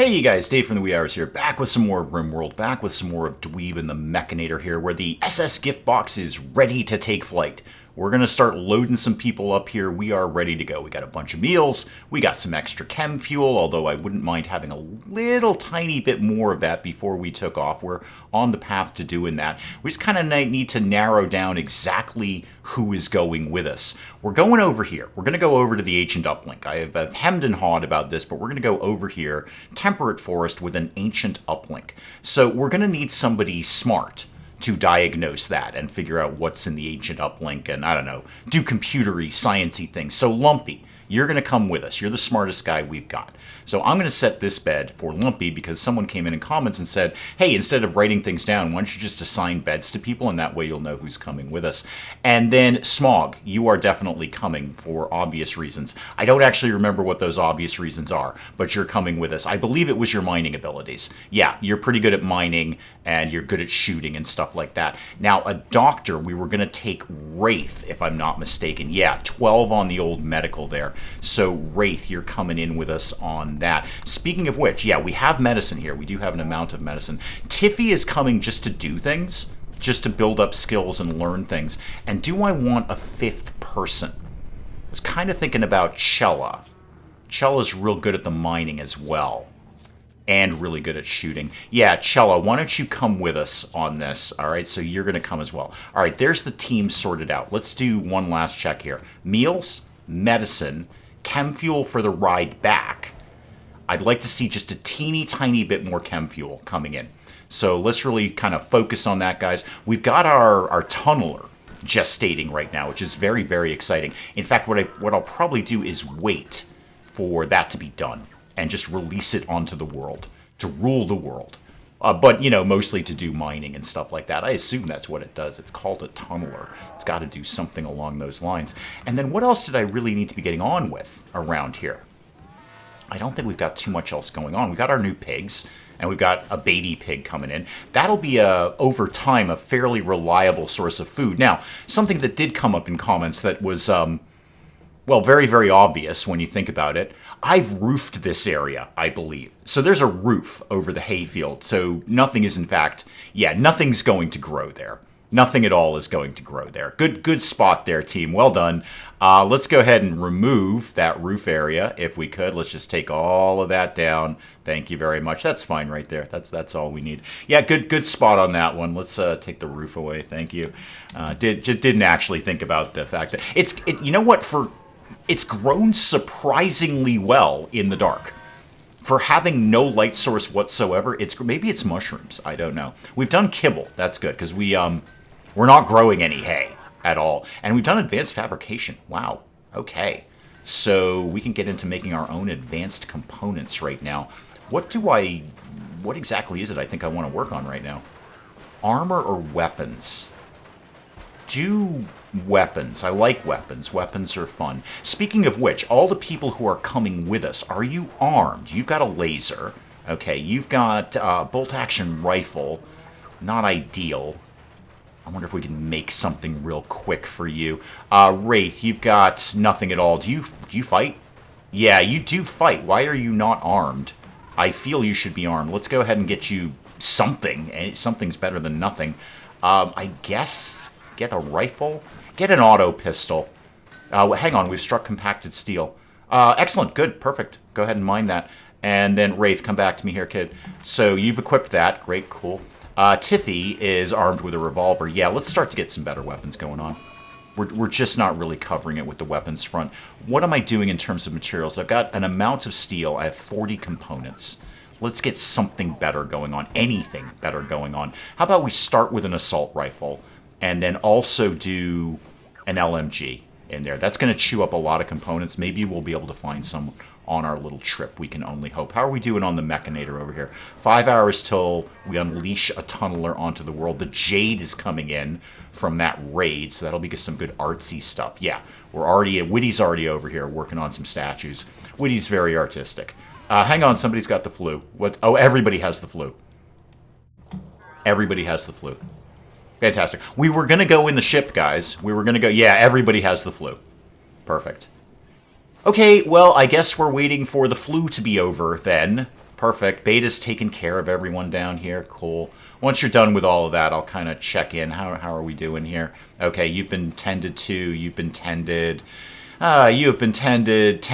Hey you guys, Dave from the Wee Hours here, back with some more of RimWorld, back with some more of Dweeb and the Mechanitor here, where the SS gift box is ready to take flight. We're going to start loading some people up here. We are ready to go. We got a bunch of meals. We got some extra chem fuel, although I wouldn't mind having a little tiny bit more of that before we took off. We're on the path to doing that. We just kind of need to narrow down exactly who is going with us. We're going over here. We're going to go over to the ancient uplink. I've hemmed and hawed about this, but we're going to go over here, temperate forest with an ancient uplink. So we're going to need somebody smart to diagnose that and figure out what's in the ancient uplink and, I don't know, do computery, sciencey things. So Lumpy, you're going to come with us. You're the smartest guy we've got. So I'm going to set this bed for Lumpy because someone came in comments and said, hey, instead of writing things down, why don't you just assign beds to people, and that way you'll know who's coming with us. And then Smog, you are definitely coming for obvious reasons. I don't actually remember what those obvious reasons are, but you're coming with us. I believe it was your mining abilities. Yeah, you're pretty good at mining, and you're good at shooting and stuff like that. Now, a doctor, we were going to take Wraith, if I'm not mistaken. Yeah, 12 on the old medical there. So Wraith, you're coming in with us on that. Speaking of which, yeah, we have medicine here. We do have an amount of medicine. Tiffy is coming just to do things, just to build up skills and learn things. And do I want a fifth person? I was kind of thinking about Chella. Chella's real good at the mining as well, and really good at shooting. Yeah, Chella, why don't you come with us on this? All right, so you're going to come as well. All right, there's the team sorted out. Let's do one last check here. Meals, medicine, chem fuel for the ride back. I'd like to see just a teeny tiny bit more chem fuel coming in. So let's really kind of focus on that, guys. We've got our tunneler gestating right now, which is very, very exciting. In fact, what I'll probably do is wait for that to be done and just release it onto the world to rule the world. But, you know, mostly to do mining and stuff like that. I assume that's what it does. It's called a tunneler. It's got to do something along those lines. And then what else did I really need to be getting on with around here? I don't think we've got too much else going on. We've got our new pigs, and we've got a baby pig coming in. That'll be, over time, a fairly reliable source of food. Now, something that did come up in comments that was, well, very, very obvious when you think about it. I've roofed this area, I believe. So there's a roof over the hayfield. So nothing is, in fact, yeah, nothing's going to grow there. Nothing at all is going to grow there. Good spot there, team. Well done. Let's go ahead and remove that roof area, if we could. Let's just take all of that down. Thank you very much. That's fine right there. That's all we need. Yeah, good spot on that one. Let's take the roof away. Thank you. Didn't actually think about the fact that you know what, it's grown surprisingly well in the dark. For having no light source whatsoever, maybe it's mushrooms. I don't know. We've done kibble. That's good, because we're not growing any hay at all. And we've done advanced fabrication. Wow. Okay. So we can get into making our own advanced components right now. What exactly is it I think I want to work on right now? Armor or weapons? Do weapons. I like weapons. Weapons are fun. Speaking of which, all the people who are coming with us, are you armed? You've got a laser. Okay, you've got a bolt-action rifle. Not ideal. I wonder if we can make something real quick for you. Wraith, you've got nothing at all. Do you fight? Yeah, you do fight. Why are you not armed? I feel you should be armed. Let's go ahead and get you something. Something's better than nothing. I guess get a rifle? Get an auto pistol. Hang on, we've struck compacted steel. Excellent, good, perfect. Go ahead and mine that. And then Wraith, come back to me here, kid. So you've equipped that. Great, cool. Tiffy is armed with a revolver. Yeah, let's start to get some better weapons going on. We're just not really covering it with the weapons front. What am I doing in terms of materials? I've got an amount of steel. I have 40 components. Let's get something better going on. Anything better going on. How about we start with an assault rifle and then also do an LMG in there? That's going to chew up a lot of components. Maybe we'll be able to find some on our little trip. We can only hope. How are we doing on the Mechanitor over here? 5 hours till we unleash a tunneler onto the world. The Jade is coming in from that raid, so that'll be some good artsy stuff. Yeah, Witty's already over here working on some statues. Witty's very artistic. Hang on, somebody's got the flu. What? Oh, everybody has the flu. Everybody has the flu. Fantastic. We were going to go in the ship, guys. We were going to go... Yeah, everybody has the flu. Perfect. Okay, well, I guess we're waiting for the flu to be over then. Perfect. Beta's taking care of everyone down here. Cool. Once you're done with all of that, I'll kind of check in. How are we doing here? Okay, you've been tended to. You've been tended. You have been tended,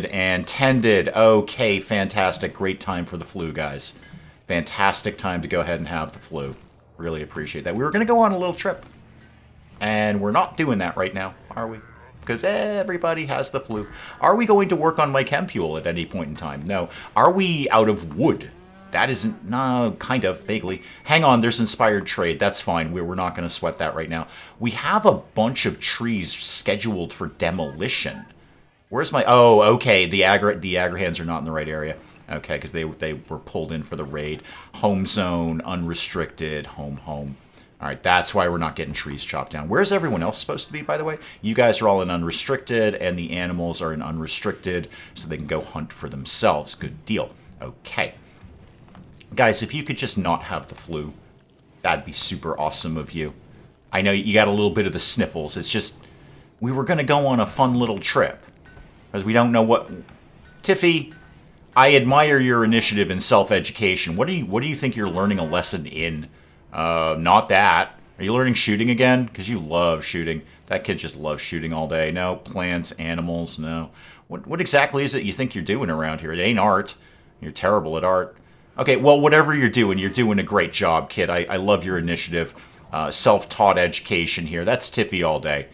and tended. Okay, fantastic. Great time for the flu, guys. Fantastic time to go ahead and have the flu. Really appreciate that. We were going to go on a little trip. And we're not doing that right now, are we? Because everybody has the flu. Are we going to work on my chem fuel at any point in time? No. Are we out of wood? That isn't... No, kind of, vaguely. Hang on, there's inspired trade. That's fine. We're not going to sweat that right now. We have a bunch of trees scheduled for demolition. Where's my... Oh, okay. The Agrahans are not in the right area. Okay, because they were pulled in for the raid. Home zone, unrestricted, home. All right, that's why we're not getting trees chopped down. Where's everyone else supposed to be, by the way? You guys are all in unrestricted, and the animals are in unrestricted, so they can go hunt for themselves. Good deal. Okay. Guys, if you could just not have the flu, that'd be super awesome of you. I know you got a little bit of the sniffles. It's just, we were going to go on a fun little trip, because we don't know what... Tiffy, I admire your initiative in self-education. What do you think you're learning a lesson in? Not that. Are you learning shooting again? Because you love shooting. That kid just loves shooting all day. No, plants, animals, no. What exactly is it you think you're doing around here? It ain't art. You're terrible at art. Okay, well, whatever you're doing a great job, kid. I love your initiative. Self-taught education here. That's Tiffy all day.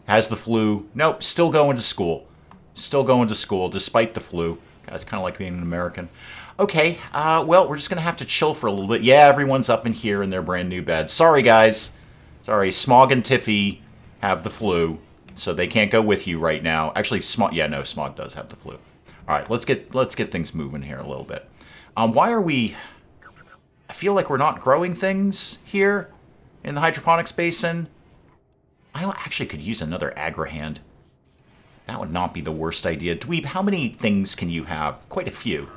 Has the flu. Nope, still going to school. Still going to school, despite the flu. It's kind of like being an American. Okay, well, we're just going to have to chill for a little bit. Yeah, everyone's up in here in their brand new beds. Sorry, guys. Sorry, Smog and Tiffy have the flu, so they can't go with you right now. Actually, Smog does have the flu. All right, let's get things moving here a little bit. Why are we... I feel like we're not growing things here in the hydroponics basin. I actually could use another Agrahand. That would not be the worst idea. Dweeb, how many things can you have? Quite a few.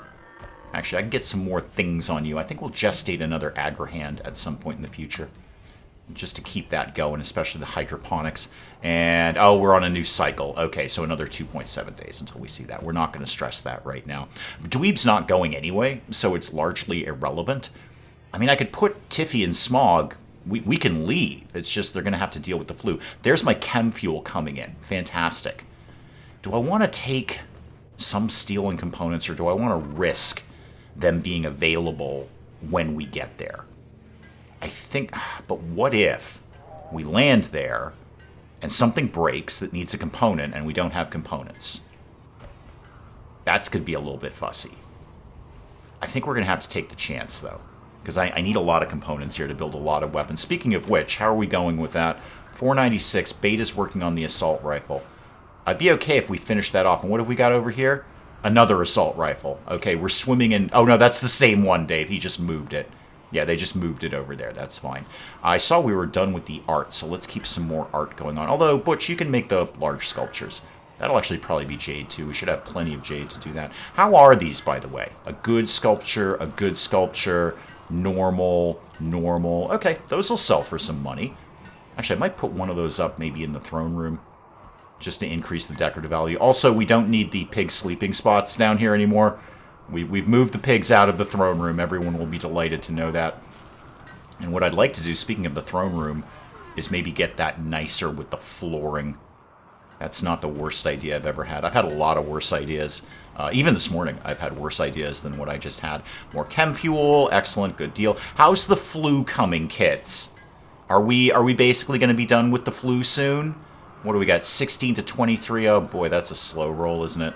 Actually, I can get some more things on you. I think we'll gestate another Agrahand at some point in the future. Just to keep that going, especially the hydroponics. And, oh, we're on a new cycle. Okay, so another 2.7 days until we see that. We're not going to stress that right now. Dweeb's not going anyway, so it's largely irrelevant. I mean, I could put Tiffy and Smog. We can leave. It's just they're going to have to deal with the flu. There's my chem fuel coming in. Fantastic. Do I want to take some steel and components, or do I want to risk them being available when we get there? I think, but what if we land there and something breaks that needs a component and we don't have components? That's going to be a little bit fussy. I think we're going to have to take the chance, though, because I need a lot of components here to build a lot of weapons. Speaking of which, how are we going with that? 496, Beta's working on the assault rifle. I'd be okay if we finish that off. And what have we got over here? Another assault rifle. Okay, we're swimming in... Oh, no, that's the same one, Dave. He just moved it. Yeah, they just moved it over there. That's fine. I saw we were done with the art, so let's keep some more art going on. Although, Butch, you can make the large sculptures. That'll actually probably be jade, too. We should have plenty of jade to do that. How are these, by the way? A good sculpture, normal. Okay, those will sell for some money. Actually, I might put one of those up maybe in the throne room, just to increase the decorative value. Also, we don't need the pig sleeping spots down here anymore. We've moved the pigs out of the throne room. Everyone will be delighted to know that. And what I'd like to do, speaking of the throne room, is maybe get that nicer with the flooring. That's not the worst idea I've ever had. I've had a lot of worse ideas. Even this morning, I've had worse ideas than what I just had. More chem fuel. Excellent. Good deal. How's the flu coming, kids? Are we basically going to be done with the flu soon? What do we got? 16 to 23. Oh, boy, that's a slow roll, isn't it?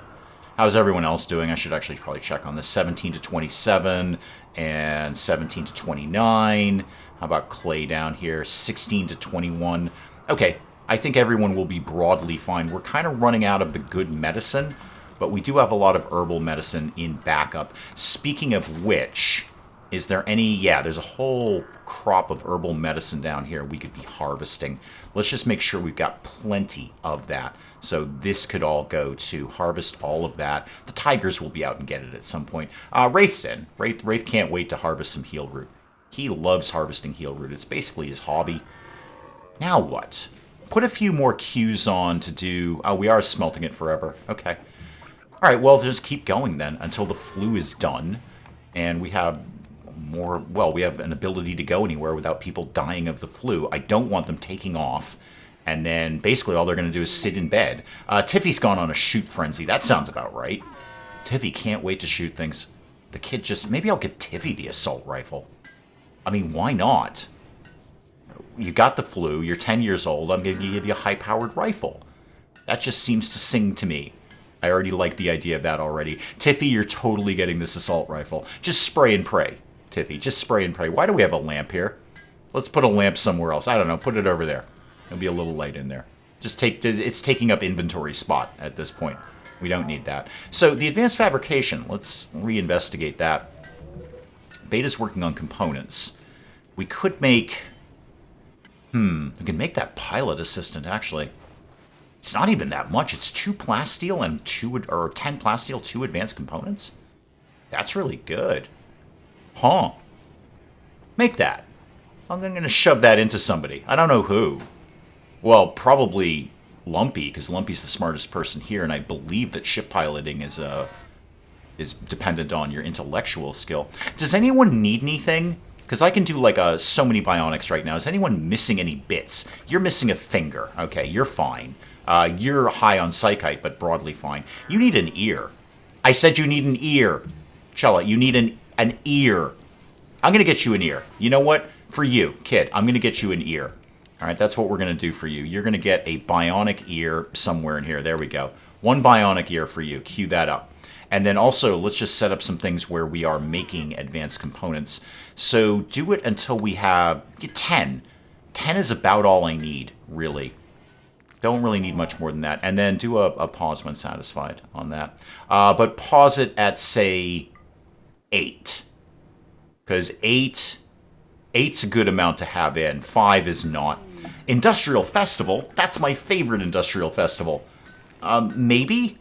How's everyone else doing? I should actually probably check on this. 17 to 27 and 17 to 29. How about Clay down here? 16 to 21. Okay, I think everyone will be broadly fine. We're kind of running out of the good medicine, but we do have a lot of herbal medicine in backup. Speaking of which, is there any... Yeah, there's a whole crop of herbal medicine down here we could be harvesting. Let's just make sure we've got plenty of that. So this could all go to harvest all of that. The tigers will be out and get it at some point. Wraith's in. Wraith can't wait to harvest some heal root. He loves harvesting heal root. It's basically his hobby. Now what? Put a few more queues on to do... Oh, we are smelting it forever. Okay. All right, well, just keep going then until the flu is done. And we have more, well, we have an ability to go anywhere without people dying of the flu. I don't want them taking off. And then basically all they're going to do is sit in bed. Tiffy's gone on a shoot frenzy. That sounds about right. Tiffy can't wait to shoot things. The kid just, maybe I'll give Tiffy the assault rifle. I mean, why not? You got the flu, you're 10 years old, I'm going to give you a high-powered rifle. That just seems to sing to me. I already like the idea of that already. Tiffy, you're totally getting this assault rifle. Just spray and pray, Tiffy. Just spray and pray. Why do we have a lamp here? Let's put a lamp somewhere else. I don't know. Put it over there. There'll be a little light in there. It's taking up inventory spot at this point. We don't need that. So the advanced fabrication, let's reinvestigate that. Beta's working on components. We could make... we can make that pilot assistant, actually. It's not even that much. It's 2 plasteel and 10 plasteel, 2 advanced components. That's really good. Huh. Make that. I'm going to shove that into somebody. I don't know who. Well, probably Lumpy, because Lumpy's the smartest person here, and I believe that ship piloting is dependent on your intellectual skill. Does anyone need anything? Because I can do like so many bionics right now. Is anyone missing any bits? You're missing a finger. Okay, you're fine. You're high on psychite, but broadly fine. You need an ear. I said you need an ear. Chella, you need an ear. I'm going to get you an ear. You know what? For you, kid, I'm going to get you an ear. All right, that's what we're going to do for you. You're going to get a bionic ear somewhere in here. There we go. 1 bionic ear for you. Cue that up. And then also, let's just set up some things where we are making advanced components. So do it until we have 10. 10 is about all I need, really. Don't really need much more than that. And then do a pause when satisfied on that. But pause it at, say, 8. Because 8's a good amount to have in. 5 is not. Industrial Festival, that's my favorite industrial festival. Maybe?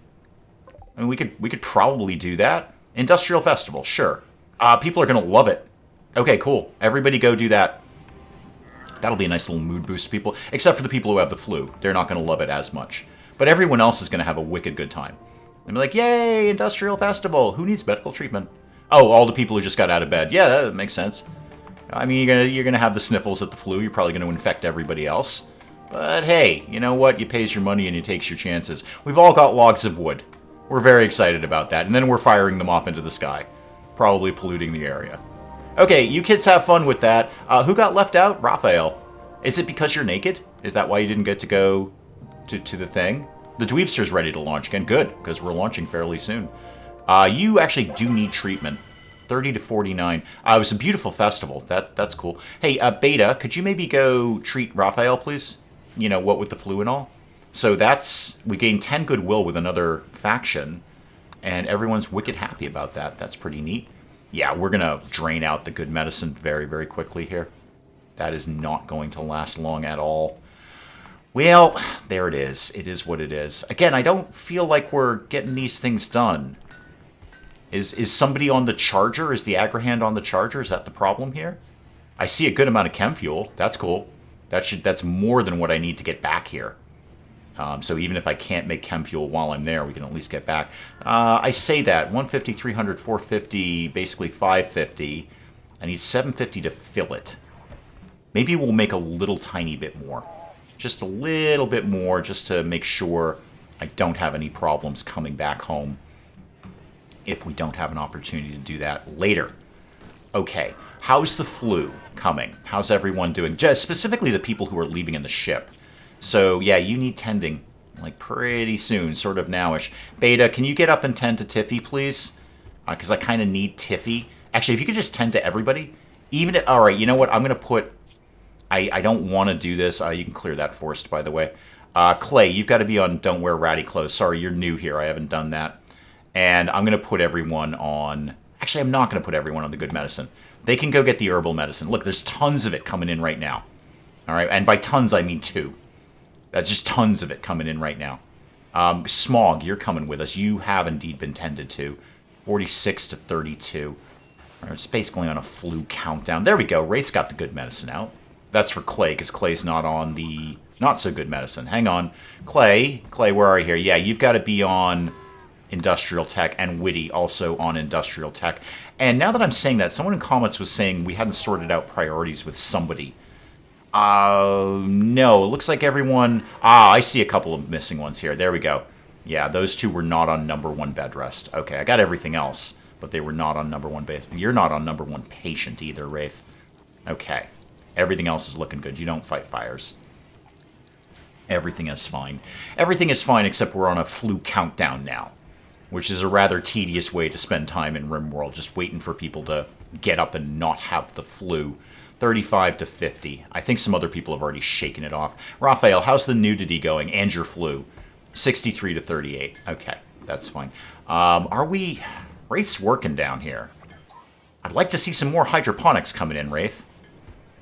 I mean, we could probably do that. Industrial Festival, sure. People are going to love it. Okay, cool. Everybody go do that. That'll be a nice little mood boost to people. Except for the people who have the flu. They're not going to love it as much. But everyone else is going to have a wicked good time. They'll be like, yay, Industrial Festival. Who needs medical treatment? Oh, all the people who just got out of bed. Yeah, that makes sense. I mean, you're gonna have the sniffles at the flu. You're probably going to infect everybody else. But hey, you know what? You pays your money and you takes your chances. We've all got logs of wood. We're very excited about that. And then we're firing them off into the sky. Probably polluting the area. Okay, you kids have fun with that. Who got left out? Raphael. Is it because you're naked? Is that why you didn't get to go to the thing? The Dweebster's ready to launch again. Good, because we're launching fairly soon. You actually do need treatment. 30 to 49. It was a beautiful festival. That's cool. Hey, Beta, could you maybe go treat Raphael, please? You know, what with the flu and all? So we gained 10 goodwill with another faction, and everyone's wicked happy about that. That's pretty neat. Yeah, we're going to drain out the good medicine very, very quickly here. That is not going to last long at all. Well, there it is. It is what it is. Again, I don't feel like we're getting these things done. Is somebody on the charger? Is the Agrahand on the charger? Is that the problem here? I see a good amount of chem fuel. That's cool. That's more than what I need to get back here. So even if I can't make chem fuel while I'm there, we can at least get back. I say that. 150, 300, 450, basically 550. I need 750 to fill it. Maybe we'll make a little tiny bit more. Just a little bit more just to make sure I don't have any problems coming back home if we don't have an opportunity to do that later. Okay, how's the flu coming? How's everyone doing? Just specifically the people who are leaving in the ship. So, yeah, you need tending, like, pretty soon, sort of nowish. Beta, can you get up and tend to Tiffy, please? Because I kind of need Tiffy. Actually, if you could just tend to everybody. All right, you know what? I'm going to put... I don't want to do this. You can clear that forced, by the way. Clay, you've got to be on Don't Wear Ratty Clothes. Sorry, you're new here. I haven't done that. And I'm going to put everyone on... Actually, I'm not going to put everyone on the good medicine. They can go get the herbal medicine. Look, there's tons of it coming in right now. All right, and by tons, I mean 2. That's just tons of it coming in right now. Smog, you're coming with us. You have indeed been tended to. 46 to 32. All right, it's basically on a flu countdown. There we go. Wraith's got the good medicine out. That's for Clay, because Clay's not on the not-so-good medicine. Hang on. Clay, where are you here? Yeah, you've got to be on industrial tech, and witty also on industrial tech. And now that I'm saying that, someone in comments was saying we hadn't sorted out priorities with somebody. No, it looks like everyone... I see a couple of missing ones here. There we go. Yeah, those two were not on number 1 bed rest. Okay, I got everything else, but they were not on number 1 base. You're not on number 1 patient either, Wraith. Okay. Everything else is looking good. You don't fight fires. Everything is fine. Everything is fine except we're on a flu countdown now, which is a rather tedious way to spend time in RimWorld, just waiting for people to get up and not have the flu. 35 to 50. I think some other people have already shaken it off. Raphael, how's the nudity going and your flu? 63 to 38. Okay, that's fine. Are we... Wraith's working down here. I'd like to see some more hydroponics coming in, Wraith.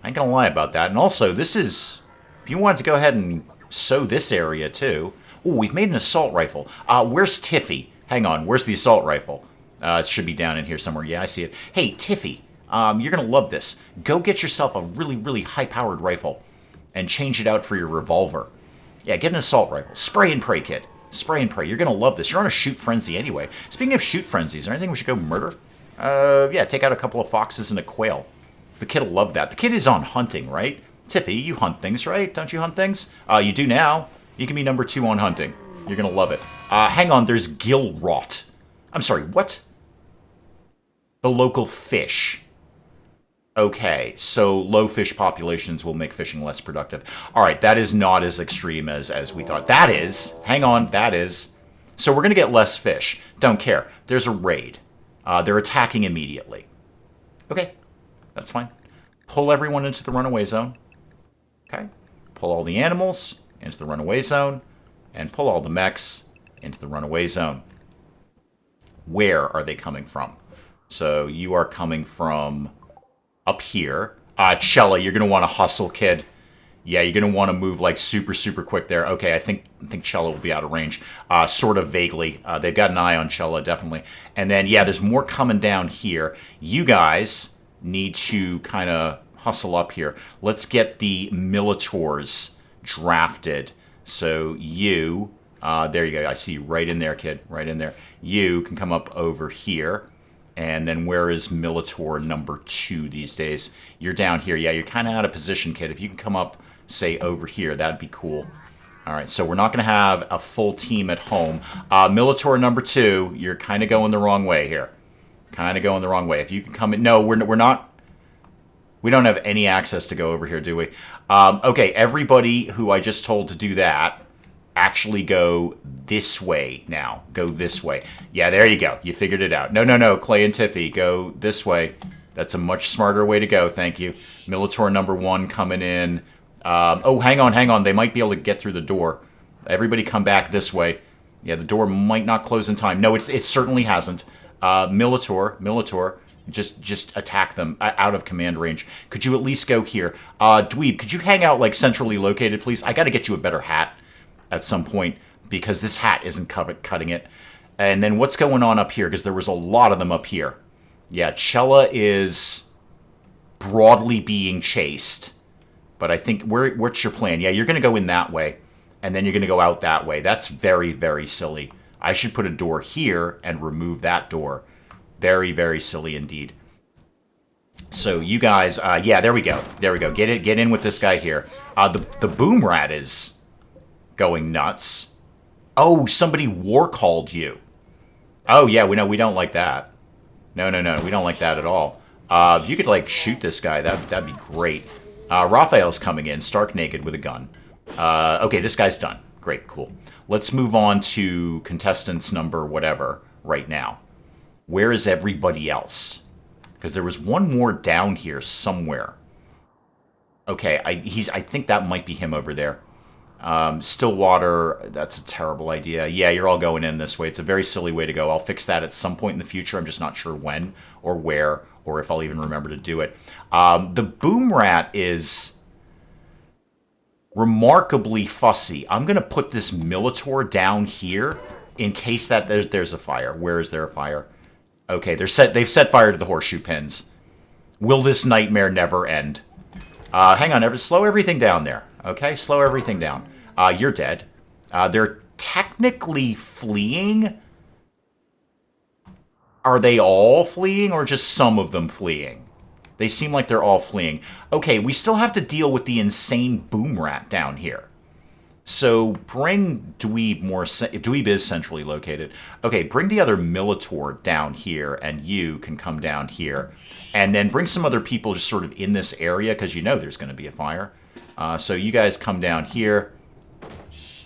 I ain't gonna lie about that. And also, this is... If you wanted to go ahead and sow this area, too... Ooh, we've made an assault rifle. Where's Tiffy? Hang on, where's the assault rifle? It should be down in here somewhere. Yeah, I see it. Hey, Tiffy, you're gonna love this. Go get yourself a really, really high-powered rifle and change it out for your revolver. Yeah, get an assault rifle. Spray and pray, kid. Spray and pray. You're gonna love this. You're on a shoot frenzy anyway. Speaking of shoot frenzies, is there anything we should go murder? Yeah, take out a couple of foxes and a quail. The kid will love that. The kid is on hunting, right? Tiffy, you hunt things, right? Don't you hunt things? You do now. You can be number 2 on hunting. You're gonna love it. Hang on, there's gill rot. I'm sorry, what? The local fish. Okay, so low fish populations will make fishing less productive. Alright, that is not as extreme as we thought. That is. Hang on, that is. So we're gonna get less fish. Don't care. There's a raid. They're attacking immediately. Okay, that's fine. Pull everyone into the runaway zone. Okay. Pull all the animals into the runaway zone. And pull all the mechs into the runaway zone. Where are they coming from? So you are coming from up here. Chella, you're going to want to hustle, kid. Yeah, you're going to want to move like super, super quick there. Okay, I think Chella will be out of range. Sort of vaguely. They've got an eye on Chella, definitely. And then, yeah, there's more coming down here. You guys need to kind of hustle up here. Let's get the Militors drafted. So you, there you go. I see you right in there, kid. Right in there. You can come up over here. And then where is Militor number 2 these days? You're down here. Yeah, you're kind of out of position, kid. If you can come up, say, over here, that'd be cool. All right, so we're not going to have a full team at home. Militor number 2, you're kind of going the wrong way here. Kind of going the wrong way. If you can come in... No, we're not... We don't have any access to go over here, do we? Okay, everybody who I just told to do that, actually go this way now. Go this way. Yeah, there you go. You figured it out. No, Clay and Tiffy, go this way. That's a much smarter way to go, thank you. Militor number 1 coming in. Oh, hang on. They might be able to get through the door. Everybody come back this way. Yeah, the door might not close in time. No, it certainly hasn't. Militor, just attack them out of command range. Could you at least go here? Dweeb, could you hang out like centrally located, please? I got to get you a better hat at some point because this hat isn't cutting it. And then what's going on up here? Because there was a lot of them up here. Yeah, Chella is broadly being chased. But I think, what's your plan? Yeah, you're going to go in that way. And then you're going to go out that way. That's very, very silly. I should put a door here and remove that door. Very, very silly indeed. So you guys, yeah, there we go. There we go. Get in with this guy here. The boom rat is going nuts. Oh, somebody war called you. Oh yeah, we don't like that. No, we don't like that at all. If you could like shoot this guy, that'd be great. Raphael's coming in, stark naked with a gun. Okay, this guy's done. Great, cool. Let's move on to contestants number whatever right now. Where is everybody else? Because there was one more down here somewhere. Okay, I think that might be him over there. Stillwater, that's a terrible idea. Yeah, you're all going in this way. It's a very silly way to go. I'll fix that at some point in the future. I'm just not sure when or where or if I'll even remember to do it. The boom rat is remarkably fussy. I'm going to put this Militor down here in case that there's a fire. Where is there a fire? Okay, they've set fire to the horseshoe pins. Will this nightmare never end? Hang on, slow everything down there. Okay, slow everything down. You're dead. They're technically fleeing, Are they all fleeing or just some of them fleeing? They seem like they're all fleeing. Okay, we still have to deal with the insane boom rat down here. So bring Dweeb more... Dweeb is centrally located. Okay, bring the other Militor down here, and you can come down here. And then bring some other people just sort of in this area, because you know there's going to be a fire. So you guys come down here.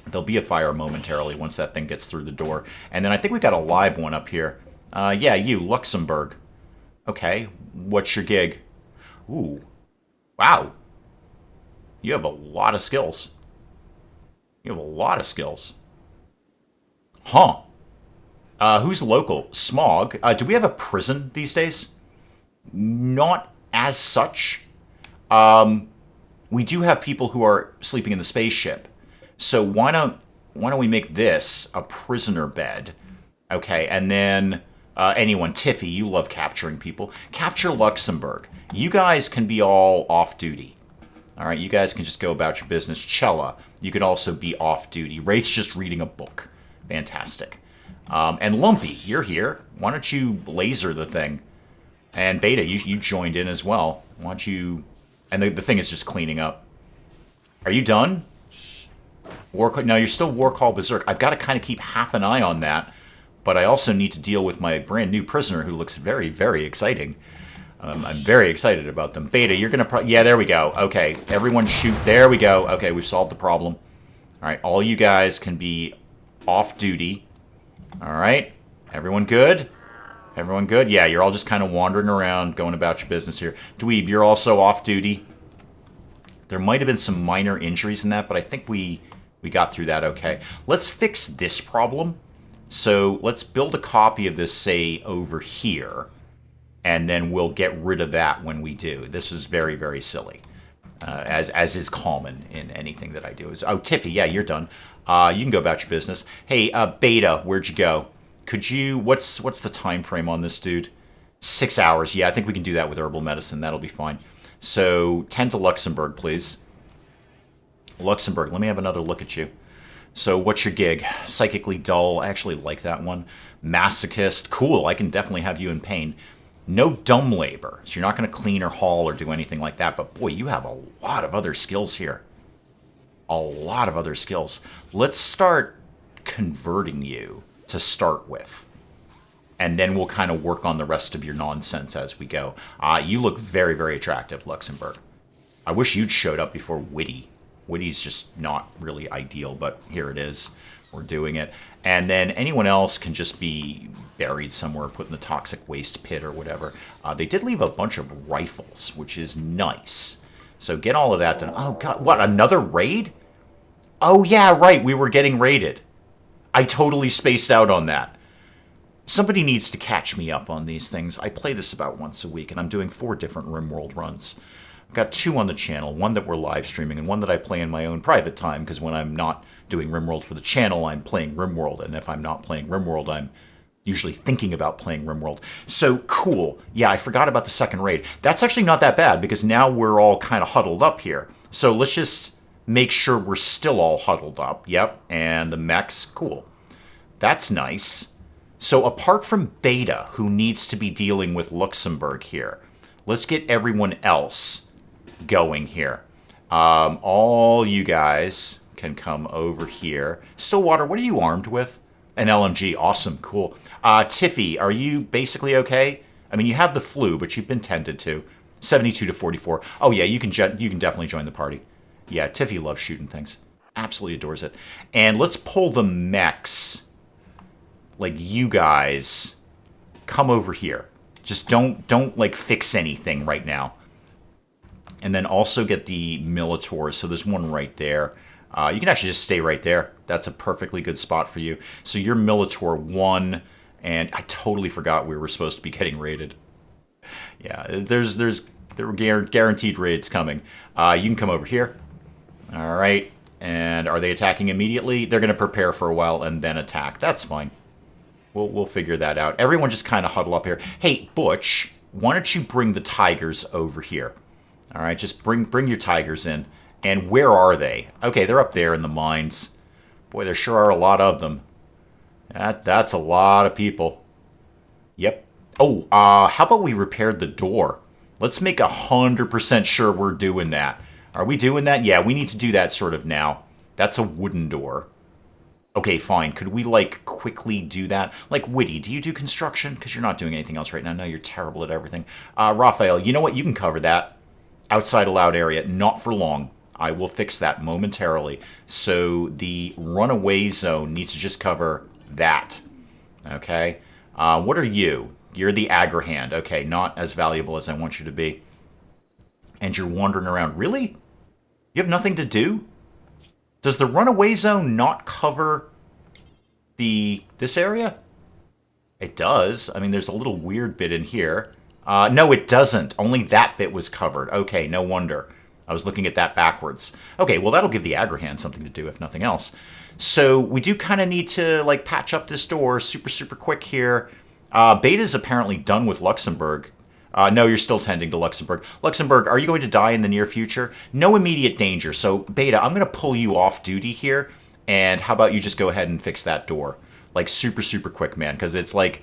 There'll be a fire momentarily once that thing gets through the door. And then I think we got a live one up here. Yeah, you, Luxembourg. Okay, what's your gig? Ooh, wow. You have a lot of skills. You have a lot of skills. Huh. Who's local? Smog. Do we have a prison these days? Not as such. We do have people who are sleeping in the spaceship. So why don't we make this a prisoner bed? Okay, and then anyone, Tiffy, you love capturing people. Capture Luxembourg. You guys can be all off duty. All right, you guys can just go about your business. Chella, you could also be off duty. Wraith's just reading a book. Fantastic. And Lumpy, you're here. Why don't you laser the thing? And Beta, you joined in as well. Why don't you... And the thing is just cleaning up. Are you done? No, you're still War Call Berserk. I've got to kind of keep half an eye on that. But I also need to deal with my brand new prisoner who looks very, very exciting. I'm very excited about them. Beta, you're going to... Yeah, there we go. Okay, everyone shoot. There we go. Okay, we've solved the problem. All right, all you guys can be off duty. All right, everyone good? Everyone good? Yeah, you're all just kind of wandering around, going about your business here. Dweeb, you're also off duty. There might have been some minor injuries in that, but I think we got through that okay. Let's fix this problem. So let's build a copy of this, say, over here. And then we'll get rid of that when we do. This is very, very silly. As is common in anything that I do. Oh, Tiffy, yeah, you're done. You can go about your business. Hey, Beta, where'd you go? Could you... What's the time frame on this, dude? 6 hours. Yeah, I think we can do that with herbal medicine. That'll be fine. So, 10 to Luxembourg, please. Luxembourg, let me have another look at you. So, what's your gig? Psychically dull. I actually like that one. Masochist. Cool, I can definitely have you in pain. No dumb labor. So you're not going to clean or haul or do anything like that. But boy, you have a lot of other skills here. A lot of other skills. Let's start converting you to start with. And then we'll kind of work on the rest of your nonsense as we go. You look very, very attractive, Luxembourg. I wish you'd showed up before Witty. Witty's just not really ideal, but here it is. We're doing it. And then anyone else can just be buried somewhere, put in the toxic waste pit or whatever. They did leave a bunch of rifles, which is nice. So get all of that done. Oh, God. What, another raid? Oh, yeah, right. We were getting raided. I totally spaced out on that. Somebody needs to catch me up on these things. I play this about once a week, and I'm doing 4 different RimWorld runs. I've got 2 on the channel, one that we're live streaming, and one that I play in my own private time, because when I'm not doing RimWorld for the channel, I'm playing RimWorld, and if I'm not playing RimWorld, I'm usually thinking about playing RimWorld. So, cool. Yeah, I forgot about the second raid. That's actually not that bad, because now we're all kind of huddled up here. So let's just make sure we're still all huddled up. Yep, and the mechs, cool. That's nice. So apart from Beta, who needs to be dealing with Luxembourg here, let's get everyone else going here. All you guys can come over here. Stillwater, what are you armed with? An LMG. Awesome. Cool. Tiffy, are you basically okay? I mean, you have the flu, but you've been tended to. 72 to 44. Oh, yeah, you can definitely join the party. Yeah, Tiffy loves shooting things. Absolutely adores it. And let's pull the mechs. Like, you guys come over here. Just don't like, fix anything right now. And then also get the Militors. So there's one right there. You can actually just stay right there. That's a perfectly good spot for you. So you're Militor 1, and I totally forgot we were supposed to be getting raided. Yeah, there were guaranteed raids coming. You can come over here. All right. And are they attacking immediately? They're going to prepare for a while and then attack. That's fine. We'll figure that out. Everyone just kind of huddle up here. Hey, Butch, why don't you bring the tigers over here? All right, just bring your tigers in. And where are they? Okay, they're up there in the mines. Boy, there sure are a lot of them. That's a lot of people. Yep, Oh, how about we repair the door? Let's make 100% sure we're doing that. Are we doing that? Yeah, we need to do that sort of now. That's a wooden door. Okay, fine. Could we, like, quickly do that? Like, Witty, do you do construction? Because you're not doing anything else right now. No, you're terrible at everything. Raphael, you know what? You can cover that. Outside allowed area. Not for long. I will fix that momentarily. So the runaway zone needs to just cover that. Okay? What are you? You're the Agrahand. Okay, not as valuable as I want you to be. And you're wandering around. Really? You have nothing to do? Does the runaway zone not cover this area? It does. I mean, there's a little weird bit in here. No, it doesn't. Only that bit was covered. Okay, no wonder. I was looking at that backwards. Okay, well, that'll give the Agrahand something to do, if nothing else. So we do kind of need to, like, patch up this door super quick here. Beta's apparently done with Luxembourg. No, you're still tending to Luxembourg. Luxembourg, are you going to die in the near future? No immediate danger. So, Beta, I'm going to pull you off duty here. And how about you just go ahead and fix that door? Like, super quick, man. Because it's like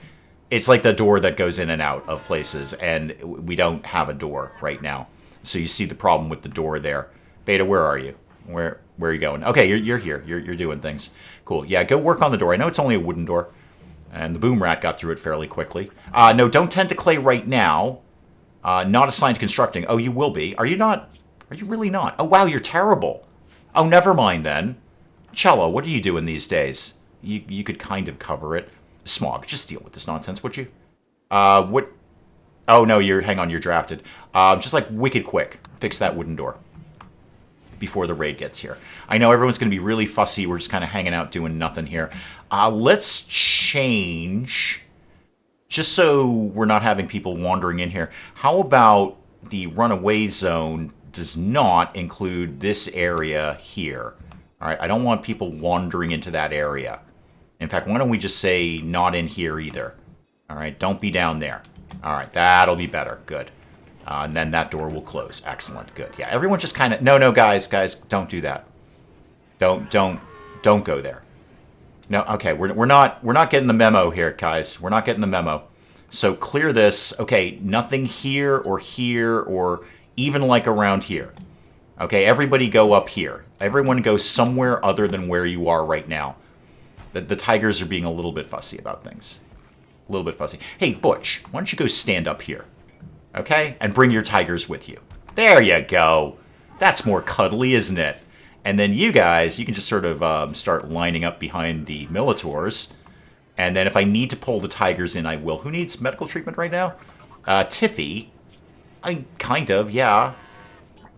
the door that goes in and out of places. And we don't have a door right now. So you see the problem with the door there. Beta, where are you? Where are you going? Okay, you're here. You're doing things. Cool. Yeah, go work on the door. I know it's only a wooden door. And the boom rat got through it fairly quickly. No, don't tend to clay right now. Not assigned to constructing. Oh, you will be. Are you not? Are you really not? Oh, wow, you're terrible. Oh, never mind then. Cello, what are you doing these days? You could kind of cover it. Smog, just deal with this nonsense, would you? What? Oh, no, hang on, you're drafted. Just like wicked quick. Fix that wooden door before the raid gets here. I know everyone's going to be really fussy. We're just kind of hanging out doing nothing here. Let's change, just so we're not having people wandering in here. How about the runaway zone does not include this area here? All right, I don't want people wandering into that area. In fact, why don't we just say not in here either? All right, don't be down there. All right, that'll be better. Good. And then that door will close. Excellent. Good. Yeah, everyone just kind of... No, guys, don't do that. Don't go there. No, okay, we're not getting the memo here, guys. We're not getting the memo. So clear this. Okay, nothing here, or even like around here. Okay, everybody go up here. Everyone go somewhere other than where you are right now. The tigers are being a little bit fussy about things. A little bit fussy. Hey, Butch, why don't you go stand up here? Okay? And bring your tigers with you. There you go. That's more cuddly, isn't it? And then you guys, you can just sort of start lining up behind the Militors. And then if I need to pull the tigers in, I will. Who needs medical treatment right now? Tiffy. Kind of, yeah.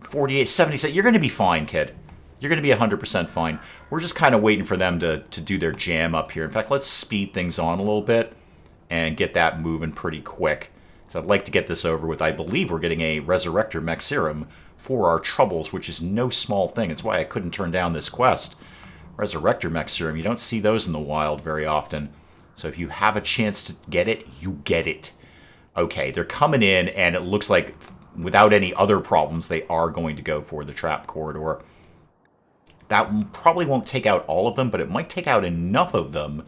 48, 77. You're going to be fine, kid. You're going to be 100% fine. We're just kind of waiting for them to do their jam up here. In fact, let's speed things on a little bit and get that moving pretty quick. So I'd like to get this over with. I believe we're getting a Resurrector Mech Serum for our troubles, which is no small thing. It's why I couldn't turn down this quest. Resurrector Mech Serum, you don't see those in the wild very often. So if you have a chance to get it, you get it. Okay, they're coming in, and it looks like without any other problems, they are going to go for the trap corridor. That probably won't take out all of them, but it might take out enough of them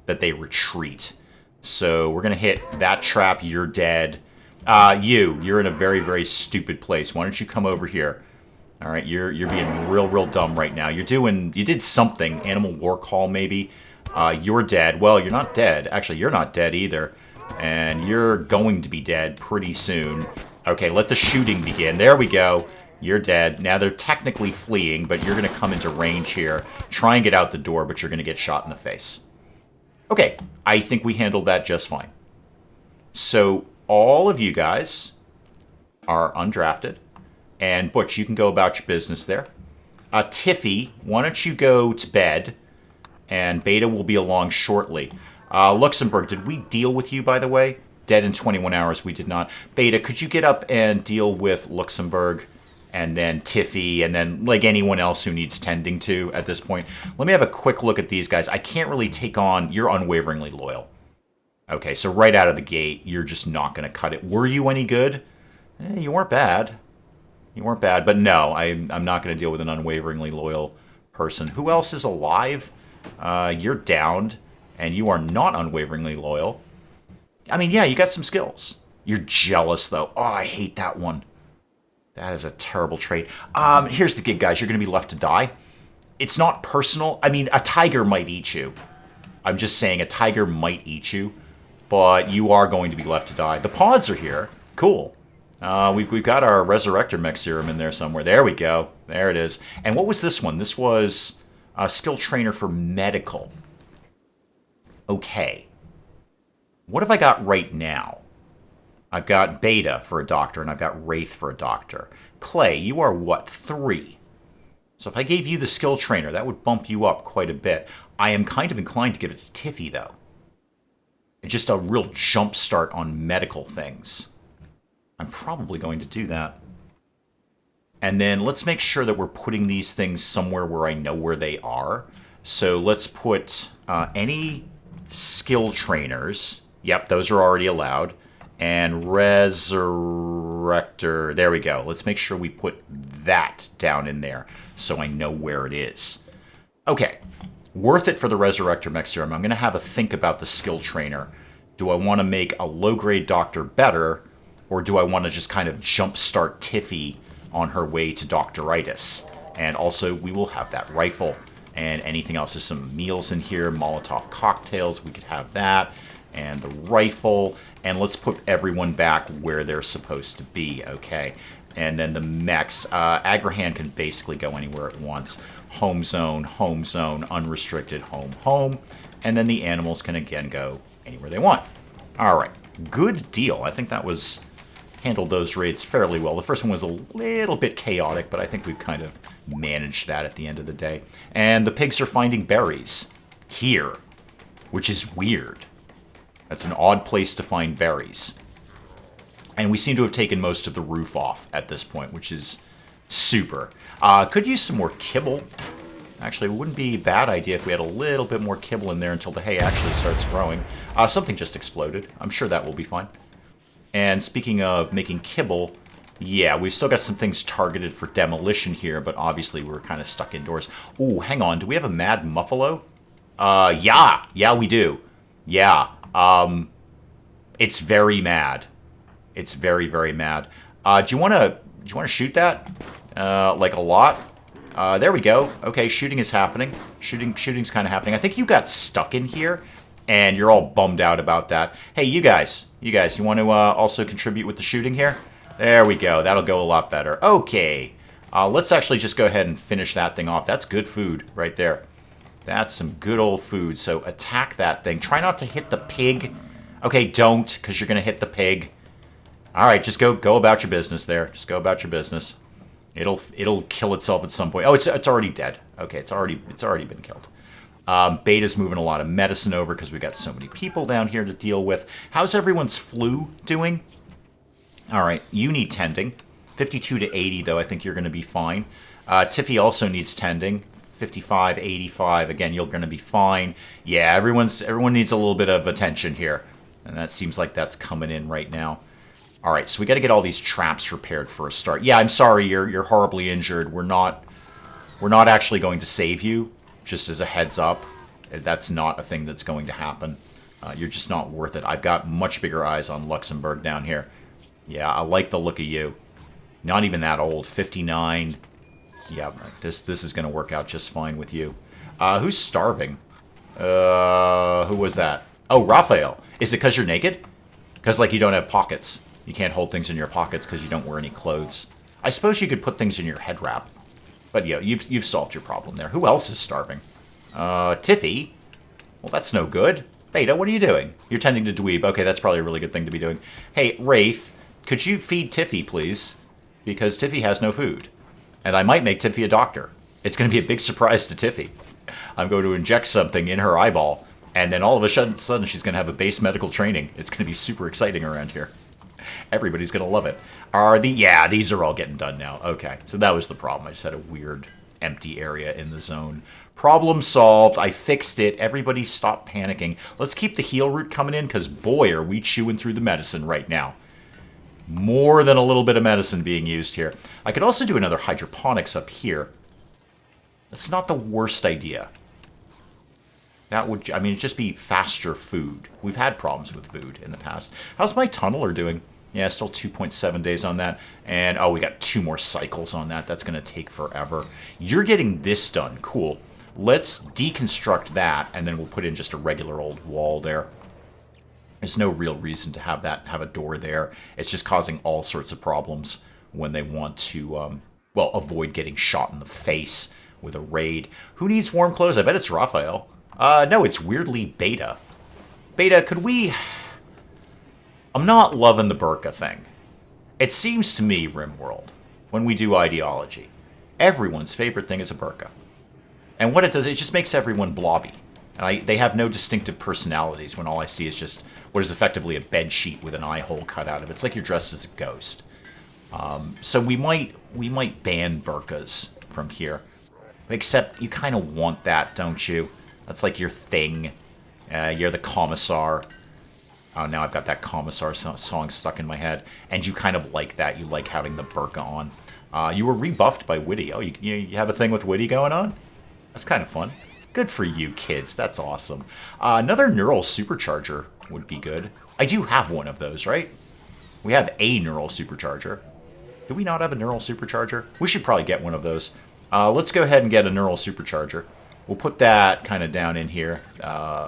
that they retreat. So we're going to hit that trap. You're dead. You're in a very stupid place. Why don't you come over here? All right, you're being real dumb right now. You did something. Animal War Call, maybe. You're dead. Well, you're not dead. Actually, you're not dead either. And you're going to be dead pretty soon. Okay, let the shooting begin. There we go. You're dead. Now they're technically fleeing, but you're going to come into range here. Try and get out the door, but you're going to get shot in the face. Okay, I think we handled that just fine. So all of you guys are undrafted. And Butch, you can go about your business there. Tiffy, why don't you go to bed? And Beta will be along shortly. Luxembourg, did we deal with you, by the way? Dead in 21 hours, we did not. Beta, could you get up and deal with Luxembourg? And then Tiffy, and then like anyone else who needs tending to at this point. Let me have a quick look at these guys. I can't really take on... You're unwaveringly loyal. Okay, so right out of the gate, you're just not going to cut it. Were you any good? You weren't bad. You weren't bad, but no, I'm not going to deal with an unwaveringly loyal person. Who else is alive? You're downed, and you are not unwaveringly loyal. I mean, yeah, you got some skills. You're jealous, though. Oh, I hate that one. That is a terrible trait. Here's the gig, guys. You're going to be left to die. It's not personal. I mean, a tiger might eat you. I'm just saying a tiger might eat you, but you are going to be left to die. The pods are here. Cool. We've got our Resurrector Mech Serum in there somewhere. There we go. There it is. And what was this one? This was a skill trainer for medical. Okay. What have I got right now? I've got Beta for a doctor, and I've got Wraith for a doctor. Clay, you are what? 3. So if I gave you the skill trainer, that would bump you up quite a bit. I am kind of inclined to give it to Tiffy, though. It's just a real jump start on medical things. I'm probably going to do that. And then let's make sure that we're putting these things somewhere where I know where they are. So let's put any skill trainers. Yep, those are already allowed. And Resurrector. There we go. Let's make sure we put that down in there so I know where it is. Okay. Worth it for the Resurrector Mech Serum. I'm going to have a think about the skill trainer. Do I want to make a low-grade doctor better, or do I want to just kind of jumpstart Tiffy on her way to doctoritis? And also, we will have that rifle and anything else. There's some meals in here, Molotov cocktails. We could have that. And the rifle, and let's put everyone back where they're supposed to be, okay? And then the mechs, Agrahan can basically go anywhere it wants. Home zone, unrestricted, home. And then the animals can again go anywhere they want. All right, good deal. I think that was handled those raids fairly well. The first one was a little bit chaotic, but I think we've kind of managed that at the end of the day. And the pigs are finding berries here, which is weird. That's an odd place to find berries. And we seem to have taken most of the roof off at this point, which is super. Could use some more kibble. Actually, it wouldn't be a bad idea if we had a little bit more kibble in there until the hay actually starts growing. Something just exploded. I'm sure that will be fine. And speaking of making kibble, yeah, we've still got some things targeted for demolition here, but obviously we're kind of stuck indoors. Ooh, hang on. Do we have a mad muffalo? Yeah, we do. Yeah. It's very mad. It's very, very mad. Do you want to shoot that? Like a lot? There we go. Okay, shooting is happening. Shooting's kind of happening. I think you got stuck in here, and you're all bummed out about that. Hey, you guys, you want to also contribute with the shooting here? There we go. That'll go a lot better. Okay. Let's actually just go ahead and finish that thing off. That's good food right there. That's some good old food. So attack that thing. Try not to hit the pig. Okay, don't, because you're going to hit the pig. All right, just go about your business there. Just go about your business. It'll kill itself at some point. Oh, it's already dead. Okay, it's already been killed. Beta's moving a lot of medicine over because we got so many people down here to deal with. How's everyone's flu doing? All right, you need tending. 52 to 80, though. I think you're going to be fine. Tiffy also needs tending. 55, 85. Again, you're going to be fine. Yeah, everyone needs a little bit of attention here. And that seems like that's coming in right now. All right, so we got to get all these traps repaired for a start. Yeah, I'm sorry, you're horribly injured. We're not actually going to save you, just as a heads up. That's not a thing that's going to happen. You're just not worth it. I've got much bigger eyes on Luxembourg down here. Yeah, I like the look of you. Not even that old, 59. Yeah, this is going to work out just fine with you. Who's starving? Who was that? Oh, Raphael. Is it because you're naked? Because, like, you don't have pockets. You can't hold things in your pockets because you don't wear any clothes. I suppose you could put things in your head wrap. But, yeah, you've solved your problem there. Who else is starving? Tiffy? Well, that's no good. Beta, what are you doing? You're tending to dweeb. Okay, that's probably a really good thing to be doing. Hey, Wraith, could you feed Tiffy, please? Because Tiffy has no food. And I might make Tiffy a doctor. It's going to be a big surprise to Tiffy. I'm going to inject something in her eyeball, and then all of a sudden she's going to have a base medical training. It's going to be super exciting around here. Everybody's going to love it. Yeah, these are all getting done now. Okay, so that was the problem. I just had a weird empty area in the zone. Problem solved. I fixed it. Everybody stop panicking. Let's keep the heal route coming in, because boy, are we chewing through the medicine right now. More than a little bit of medicine being used here. I could also do another hydroponics up here. That's not the worst idea. That would, I mean, it'd just be faster food. We've had problems with food in the past. How's my tunneler doing? Yeah, still 2.7 days on that. And, oh, we got 2 more cycles on that. That's going to take forever. You're getting this done. Cool. Let's deconstruct that, and then we'll put in just a regular old wall there. There's no real reason to have a door there. It's just causing all sorts of problems when they want to, well, avoid getting shot in the face with a raid. Who needs warm clothes? I bet it's Raphael. No, it's weirdly Beta. Beta, could we... I'm not loving the burqa thing. It seems to me, RimWorld, when we do ideology, everyone's favorite thing is a burqa. And what it does, it just makes everyone blobby. And they have no distinctive personalities when all I see is just what is effectively a bed sheet with an eye hole cut out of it. It's like you're dressed as a ghost. So we might ban burqas from here. Except you kind of want that, don't you? That's like your thing. You're the commissar. Oh, now I've got that commissar song stuck in my head. And you kind of like that. You like having the burqa on. You were rebuffed by Witty. Oh, you have a thing with Witty going on? That's kind of fun. Good for you, kids. That's awesome. Another neural supercharger would be good. I do have one of those, right? We have a neural supercharger. Do we not have a neural supercharger? We should probably get one of those. Let's go ahead and get a neural supercharger. We'll put that kind of down in here,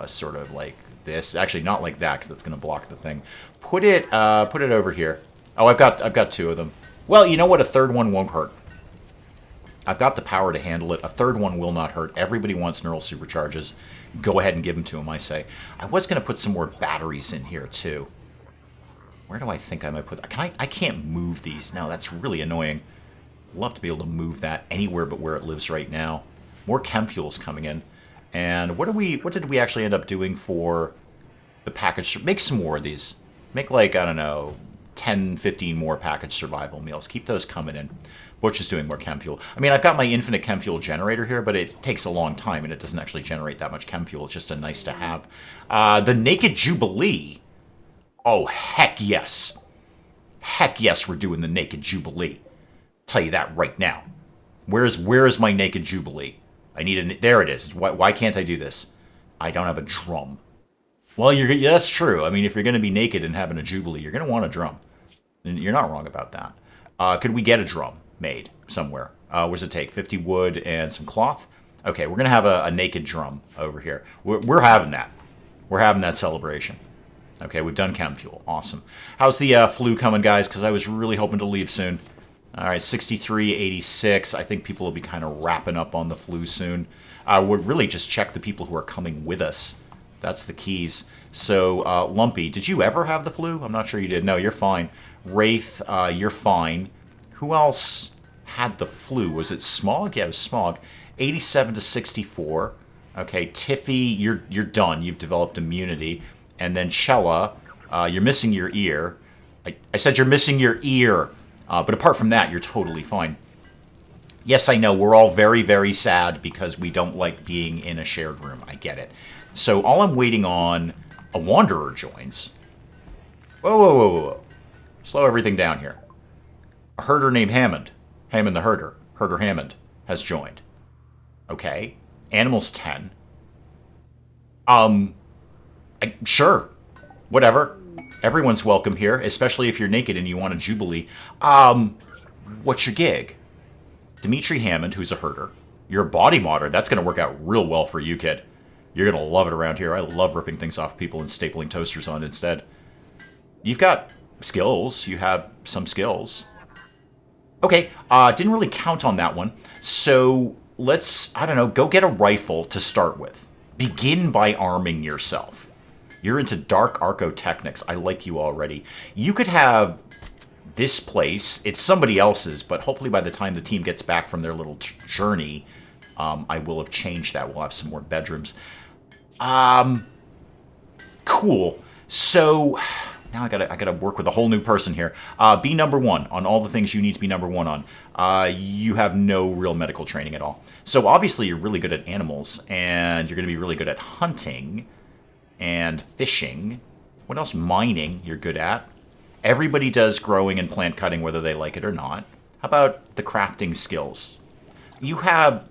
sort of like this. Actually, not like that, because it's going to block the thing. Put it over here. Oh, I've got 2 of them. Well, you know what? A third one won't hurt. I've got the power to handle it. A third one will not hurt. Everybody wants neural supercharges. Go ahead and give them to them, I say. I was going to put some more batteries in here, too. Where do I think I might put that? I can't move these. No, that's really annoying. I'd love to be able to move that anywhere but where it lives right now. More chem fuels coming in. And what did we actually end up doing for the package? Make some more of these. Make like, I don't know, 10, 15 more package survival meals. Keep those coming in. Butch is doing more chem fuel. I mean, I've got my infinite chem fuel generator here, but it takes a long time, and it doesn't actually generate that much chem fuel. It's just a nice to have. The Naked Jubilee. Oh, heck yes. Heck yes, we're doing the Naked Jubilee. Tell you that right now. Where is my Naked Jubilee? I need there it is. Why can't I do this? I don't have a drum. Well, yeah, that's true. I mean, if you're going to be naked and having a Jubilee, you're going to want a drum. And you're not wrong about that. Could we get a drum made somewhere? What does it take? 50 wood and some cloth? Okay, we're going to have a naked drum over here. We're having that. We're having that celebration. Okay, we've done chem fuel. Awesome. How's the flu coming, guys? Because I was really hoping to leave soon. All right, 63, 86. I think people will be kind of wrapping up on the flu soon. We'll really just check the people who are coming with us. That's the keys. So, Lumpy, did you ever have the flu? I'm not sure you did. No, you're fine. Wraith, you're fine. Who else had the flu? Was it Smog? Yeah, it was Smog. 87 to 64. Okay, Tiffy, you're done. You've developed immunity. And then Shella, you're missing your ear. I said you're missing your ear. But apart from that, you're totally fine. Yes, I know, we're all very, very sad because we don't like being in a shared room. I get it. So all I'm waiting on, a Wanderer joins. Whoa, whoa, whoa, whoa, whoa. Slow everything down here. A herder named Hammond. Hammond the herder. Herder Hammond has joined. Okay. Animals 10. Sure. Whatever. Everyone's welcome here, especially if you're naked and you want a Jubilee. What's your gig? Dimitri Hammond, who's a herder. You're a body modder. That's going to work out real well for you, kid. You're going to love it around here. I love ripping things off people and stapling toasters on instead. You've got skills. You have some skills. Okay, didn't really count on that one. So let's, I don't know, go get a rifle to start with. Begin by arming yourself. You're into dark archotechnics. I like you already. You could have this place. It's somebody else's, but hopefully by the time the team gets back from their little journey, I will have changed that. We'll have some more bedrooms. Cool. So now I gotta work with a whole new person here. Be number one on all the things you need to be number one on. You have no real medical training at all. So obviously you're really good at animals, and you're gonna be really good at hunting and fishing. What else? Mining you're good at. Everybody does growing and plant cutting whether they like it or not. How about the crafting skills? You have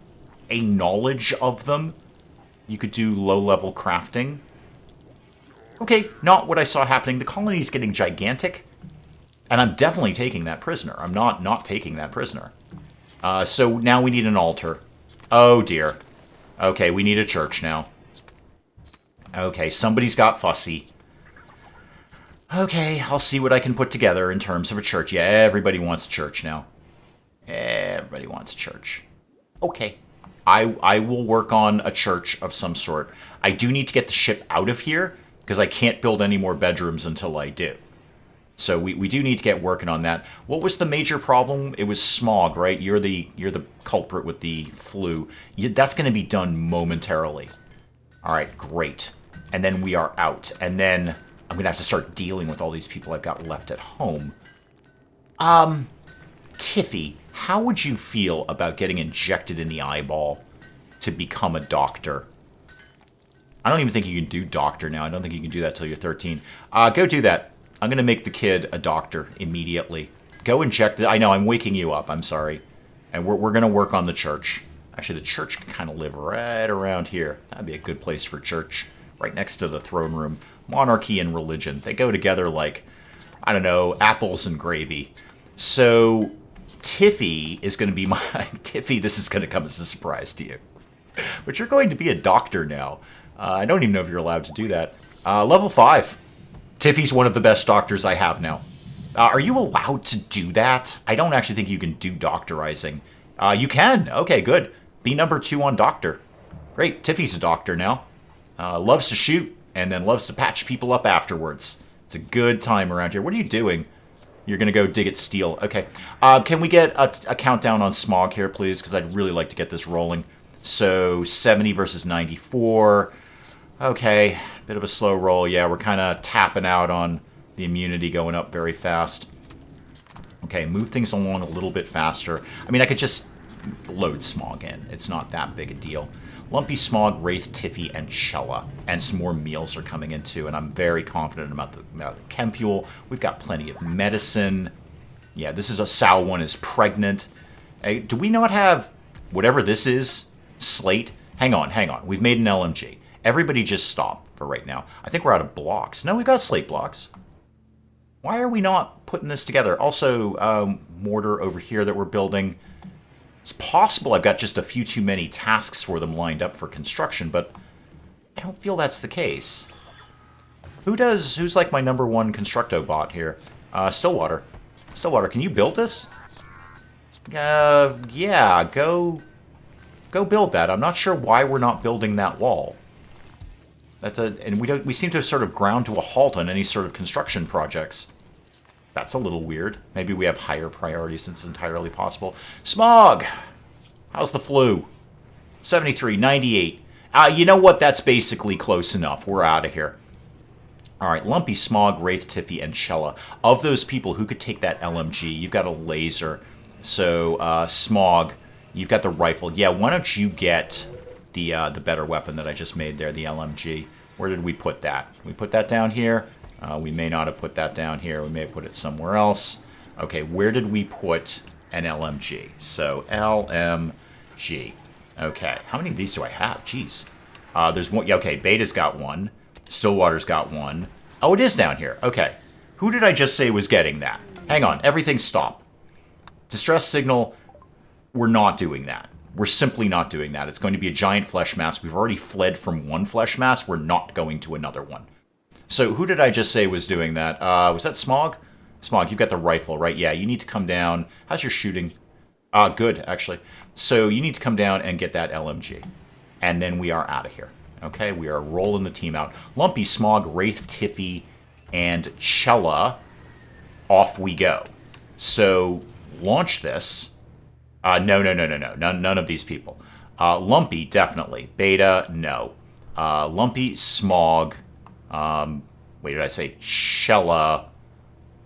a knowledge of them, You could do low-level crafting. Okay, not what I saw happening. The colony is getting gigantic. And I'm definitely taking that prisoner. I'm not taking that prisoner. So now we need an altar. Oh, dear. Okay, we need a church now. Okay, somebody's got fussy. Okay, I'll see what I can put together in terms of a church. Yeah, everybody wants church now. Everybody wants church. Okay. I will work on a church of some sort. I do need to get the ship out of here, because I can't build any more bedrooms until I do. So we do need to get working on that. What was the major problem? It was smog, right? You're the culprit with the flu. That's going to be done momentarily. All right, great. And then we are out. And then I'm going to have to start dealing with all these people I've got left at home. Tiffy, how would you feel about getting injected in the eyeball to become a doctor? I don't even think you can do doctor now. I don't think you can do that till you're 13. Go do that. I'm going to make the kid a doctor immediately. Go inject it. I know, I'm waking you up. I'm sorry. And we're going to work on the church. Actually, the church can kind of live right around here. That'd be a good place for church. Right next to the throne room. Monarchy and religion. They go together like, I don't know, apples and gravy. So, Tiffy is going to be my... Tiffy, this is going to come as a surprise to you. But you're going to be a doctor now. I don't even know if you're allowed to do that. Level 5. Tiffy's one of the best doctors I have now. Are you allowed to do that? I don't actually think you can do doctorizing. You can. Okay, good. Be number 2 on doctor. Great. Tiffy's a doctor now. Loves to shoot and then loves to patch people up afterwards. It's a good time around here. What are you doing? You're going to go dig at steel. Okay. Can we get a countdown on smog here, please? Because I'd really like to get this rolling. So, 70 versus 94. Okay, bit of a slow roll. Yeah, we're kind of tapping out on the immunity going up very fast. Okay, move things along a little bit faster. I mean, I could just load smog in. It's not that big a deal. Lumpy, Smog, Wraith, Tiffy, and Chella. And some more meals are coming in too, and I'm very confident about the chem fuel. We've got plenty of medicine. Yeah, this is a sow one is pregnant. Hey, do we not have whatever this is? Slate? Hang on. We've made an LMG. Everybody just stop for right now. I think we're out of blocks. No, we've got slate blocks. Why are we not putting this together? Also, mortar over here that we're building. It's possible I've got just a few too many tasks for them lined up for construction, but I don't feel that's the case. Who's like my number 1 constructo bot here? Stillwater. Stillwater, can you build this? Yeah, go build that. I'm not sure why we're not building that wall. And we seem to have sort of ground to a halt on any sort of construction projects. That's a little weird. Maybe we have higher priorities since it's entirely possible. Smog! How's the flu? 73, 98. You know what? That's basically close enough. We're out of here. All right, Lumpy, Smog, Wraith, Tiffy, and Chella. Of those people who could take that LMG, you've got a laser. So, Smog, you've got the rifle. Yeah, why don't you get the better weapon that I just made there, the LMG. Where did we put that? We put that down here. We may not have put that down here. We may have put it somewhere else. Okay, where did we put an LMG? So, LMG. Okay, how many of these do I have? Jeez. There's one. Yeah, okay, Beta's got one. Stillwater's got one. Oh, it is down here. Okay. Who did I just say was getting that? Hang on. Everything stop. Distress signal. We're not doing that. We're simply not doing that. It's going to be a giant flesh mass. We've already fled from one flesh mass. We're not going to another one. So who did I just say was doing that? Was that Smog? Smog, you've got the rifle, right? Yeah, you need to come down. How's your shooting? Good, actually. So you need to come down and get that LMG. And then we are out of here. Okay, we are rolling the team out. Lumpy, Smog, Wraith, Tiffy, and Chella. Off we go. So launch this. No. None of these people. Lumpy, definitely. Beta, no. Lumpy, Smog. Wait, did I say Chella?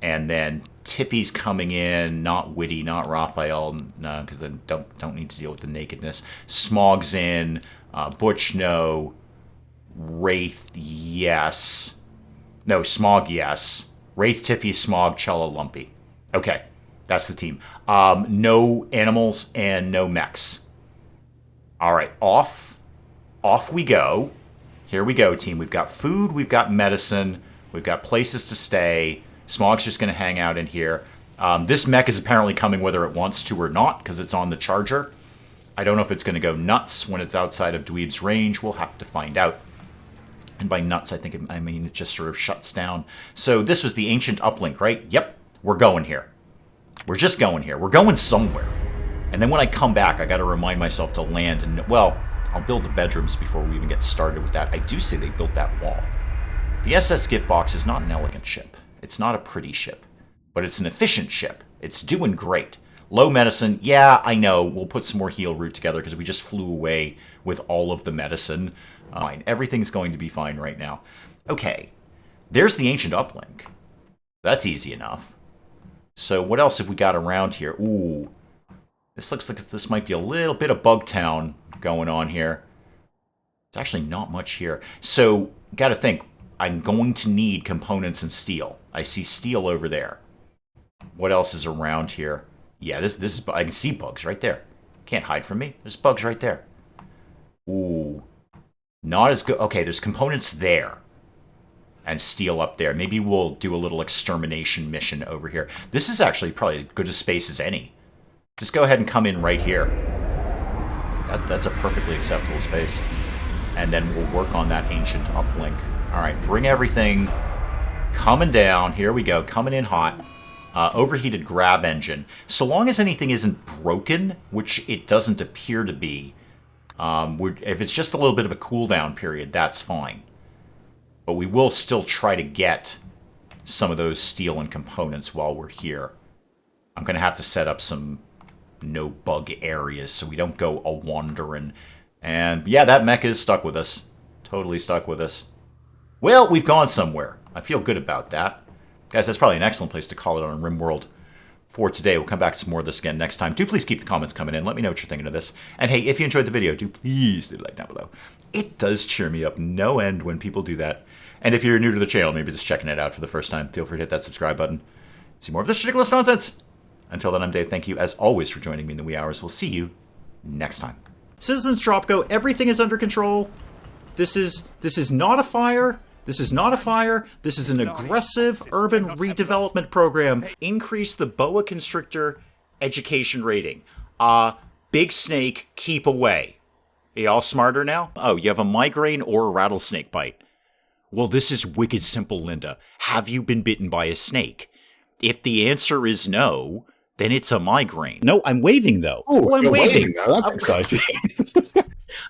And then Tiffy's coming in. Not Witty, not Raphael. No, because then don't need to deal with the nakedness. Smog's in. Butch, no. Wraith, yes. No, Smog, yes. Wraith, Tiffy, Smog, Chella, Lumpy. Okay, that's the team. No animals and no mechs. All right, off off we go. Here we go, team. We've got food, we've got medicine, we've got places to stay. Smog's just going to hang out in here. This mech is apparently coming whether it wants to or not, because it's on the charger. I don't know if it's going to go nuts when it's outside of Dweeb's range. We'll have to find out. And by nuts, I mean it just sort of shuts down. So this was the ancient uplink, right? Yep, we're going here. We're just going here. We're going somewhere. And then when I come back, I got to remind myself to land. And, well, I'll build the bedrooms before we even get started with that. I do say they built that wall. The SS gift box is not an elegant ship. It's not a pretty ship. But it's an efficient ship. It's doing great. Low medicine, yeah, I know. We'll put some more heal root together because we just flew away with all of the medicine. Fine. Everything's going to be fine right now. Okay. There's the ancient uplink. That's easy enough. So what else have we got around here? Ooh. This looks like this might be a little bit of Bugtown going on here. There's actually not much here. So, gotta think. I'm going to need components and steel. I see steel over there. What else is around here? Yeah, this is... I can see bugs right there. Can't hide from me. There's bugs right there. Ooh. Not as good... Okay, there's components there. And steel up there. Maybe we'll do a little extermination mission over here. This is actually probably as good a space as any. Just go ahead and come in right here. That's a perfectly acceptable space. And then we'll work on that ancient uplink. Alright, bring everything coming down. Here we go. Coming in hot. Overheated grab engine. So long as anything isn't broken, which it doesn't appear to be, if it's just a little bit of a cooldown period, that's fine. But we will still try to get some of those steel and components while we're here. I'm going to have to set up some no-bug areas so we don't go a-wandering. And, yeah, that mech is stuck with us. Totally stuck with us. Well, we've gone somewhere. I feel good about that. Guys, that's probably an excellent place to call it on RimWorld for today. We'll come back to some more of this again next time. Do please keep the comments coming in. Let me know what you're thinking of this. And hey, if you enjoyed the video, do please leave a like down below. It does cheer me up no end when people do that. And if you're new to the channel, maybe just checking it out for the first time, feel free to hit that subscribe button. See more of this ridiculous nonsense. Until then, I'm Dave. Thank you, as always, for joining me in the wee hours. We'll see you next time. Citizens Tropco, everything is under control. This is not a fire. This is not a fire. This is an aggressive urban redevelopment program. Increase the boa constrictor education rating. Big snake, keep away. Are you all smarter now? Oh, you have a migraine or a rattlesnake bite. Well, this is wicked simple, Linda. Have you been bitten by a snake? If the answer is no, then it's a migraine. No, I'm waving, though. Oh, I'm waving. Now. That's exciting.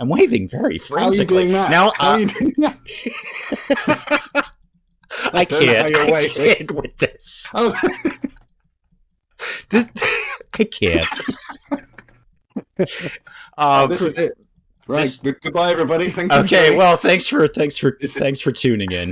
I'm waving very frantically. How are you doing that? Now, how are you doing that? I can't with this. Oh. I can't. This is it. Right. Goodbye, everybody. Thank you. Okay. Well, thanks for tuning in.